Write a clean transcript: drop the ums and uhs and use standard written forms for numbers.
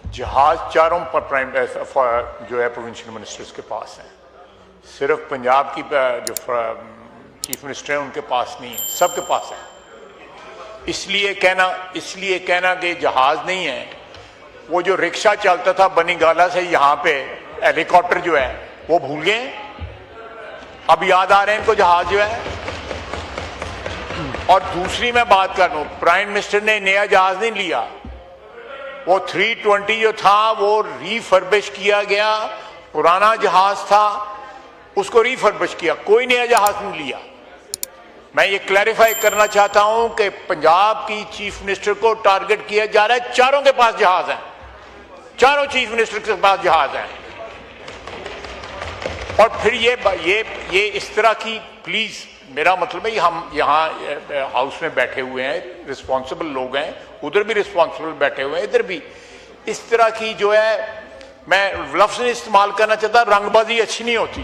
जहाज चारों पर प्राइम जो है प्रोविंशियल मिनिस्टर्स के पास हैं, सिर्फ पंजाब की जो चीफ मिनिस्टर हैं उनके पास नहीं है, सबके पास है। इसलिए कहना कि जहाज नहीं है, वो जो रिक्शा चलता था बनीगाला से यहाँ पे हेलीकॉप्टर जो है वो भूल गए, अब याद आ रहे हैं इनको जहाज जो है। और दूसरी मैं बात कर रहा हूं, प्राइम मिनिस्टर ने नया जहाज नहीं लिया, वो 320 जो था वो रीफर्बिश किया गया, पुराना जहाज था उसको रीफर्बिश किया, कोई नया जहाज नहीं लिया। मैं ये क्लैरिफाई करना चाहता हूं कि पंजाब की चीफ मिनिस्टर को टारगेट किया जा रहा है, चारों के पास जहाज है, चारों चीफ मिनिस्टर के पास जहाज है। और फिर ये इस तरह की, प्लीज मेरा मतलब है हम यहाँ हाउस में बैठे हुए हैं, रिस्पॉन्सिबल लोग हैं, उधर भी रिस्पॉन्सिबल बैठे हुए हैं, इधर भी इस तरह की जो है, मैं लफ्ज़ नहीं इस्तेमाल करना चाहता, रंगबाजी अच्छी नहीं होती।